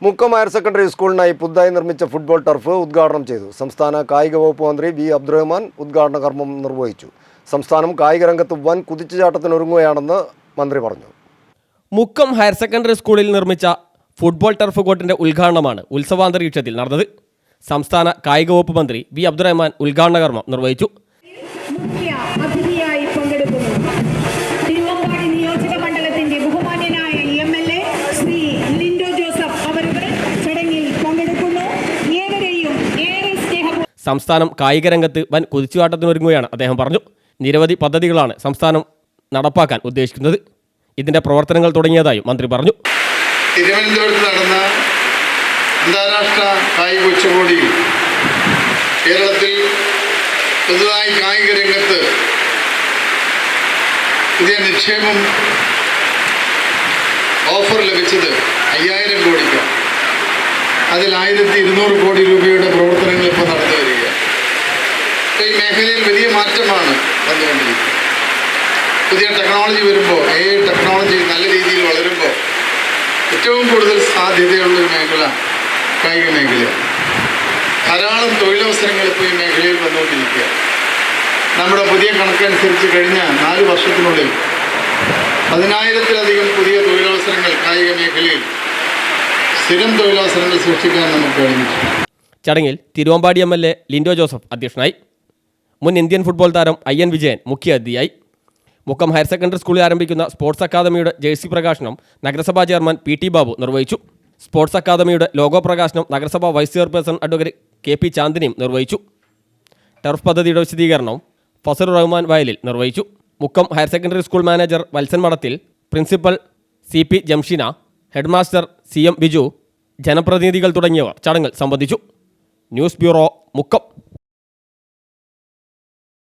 Mukkam higher secondary സ്കൂളിനായി പുതുതായി നിർമ്മിച്ച football turf ഉദ്ഘാടനം ചെയ്തു. സംസ്ഥാന കായിക വകുപ്പ് മന്ത്രി വി അബ്ദുറഹ്മാൻ ഉദ്ഘാടന കർമ്മം നിർവഹിച്ചു. സംസ്ഥാനം കായിക രംഗത്ത് വൻ കുതിച്ചുചാട്ടത്തിനൊരുങ്ങുകയാണെന്ന് മന്ത്രി പറഞ്ഞു. മുക്കം ഹയർ സെക്കൻഡറി സ്കൂളിൽ നിർമ്മിച്ച ഫുട്ബോൾ ടർഫ് കോർട്ടിന്റെ ഉദ്ഘാടനമാണ് ഉത്സവാന്തരീക്ഷത്തിൽ നടന്നത്. സംസ്ഥാന കായിക വകുപ്പ് മന്ത്രി വി അബ്ദുറഹ്മാൻ ഉദ്ഘാടന കർമ്മം നിർവഹിച്ചു. സംസ്ഥാനം കായിക രംഗത്ത് വൻ കുതിച്ചുചാട്ടത്തിനൊരുങ്ങുകയാണ് അദ്ദേഹം പറഞ്ഞു. നിരവധി പദ്ധതികളാണ് സംസ്ഥാനം നടപ്പാക്കാൻ ഉദ്ദേശിക്കുന്നത്. ഇതിന്റെ പ്രവർത്തനങ്ങൾ തുടങ്ങിയതായും മന്ത്രി പറഞ്ഞു. തിരുവനന്തപുരത്ത് നടന്ന അന്താരാഷ്ട്ര കായിക ഉച്ചകോടിയിൽ കേരളത്തിൽ പുതുതായി കായിക രംഗത്ത് പുതിയ നിക്ഷേപം ഓഫർ ലഭിച്ചത് 5000 കോടിക്കാണ്. അതിൽ 1200 കോടി രൂപയുടെ പ്രവർത്തനങ്ങൾ ഇപ്പോൾ നടന്നു വരിക. ഈ മേഖലയിൽ വലിയ മാറ്റമാണ് വന്നുകൊണ്ടിരിക്കുന്നത്. പുതിയ ടെക്നോളജി വരുമ്പോൾ, AI ടെക്നോളജി നല്ല രീതിയിൽ വളരുമ്പോൾ ഏറ്റവും കൂടുതൽ സാധ്യതയുള്ളൊരു മേഖല കായിക മേഖലയാണ്. ധാരാളം തൊഴിലവസരങ്ങൾ ഇപ്പോൾ ഈ മേഖലയിൽ വന്നുകൊണ്ടിരിക്കുക. നമ്മുടെ പുതിയ കണക്കനുസരിച്ച് കഴിഞ്ഞ 4 വർഷത്തിനുള്ളിൽ 10,000-ത്തിലധികം പുതിയ തൊഴിലവസരങ്ങൾ കായിക മേഖലയിൽ സ്ഥിരം തൊഴിലവസരങ്ങൾ സൃഷ്ടിക്കാൻ നമുക്ക് കഴിഞ്ഞു. ചടങ്ങിൽ തിരുവമ്പാടി MLA ലിൻഡോ ജോസഫ് അധ്യക്ഷനായി. മുൻ ഇന്ത്യൻ ഫുട്ബോൾ താരം IN വിജയൻ മുഖ്യാതിഥിയായി. മുക്കം ഹയർ സെക്കൻഡറി സ്കൂളിൽ ആരംഭിക്കുന്ന സ്പോർട്സ് അക്കാദമിയുടെ ജേഴ്സി പ്രകാശനം നഗരസഭാ ചെയർമാൻ PT ബാബു നിർവഹിച്ചു. സ്പോർട്സ് അക്കാദമിയുടെ ലോഗോ പ്രകാശനം നഗരസഭാ വൈസ് ചെയർപേഴ്സൺ അഡ്വക്കേറ്റ് KP ചാന്ദിനിയും നിർവഹിച്ചു. ടർഫ് പദ്ധതിയുടെ വിശദീകരണം ഫസലുർ റഹ്മാൻ വയലിൽ നിർവഹിച്ചു. Mukkam higher secondary school manager Valsan മഠത്തിൽ, principal CP Jamsheena, headmaster CM Biju, ജനപ്രതിനിധികൾ തുടങ്ങിയവർ ചടങ്ങിൽ സംബന്ധിച്ചു. News bureau, Mukkam.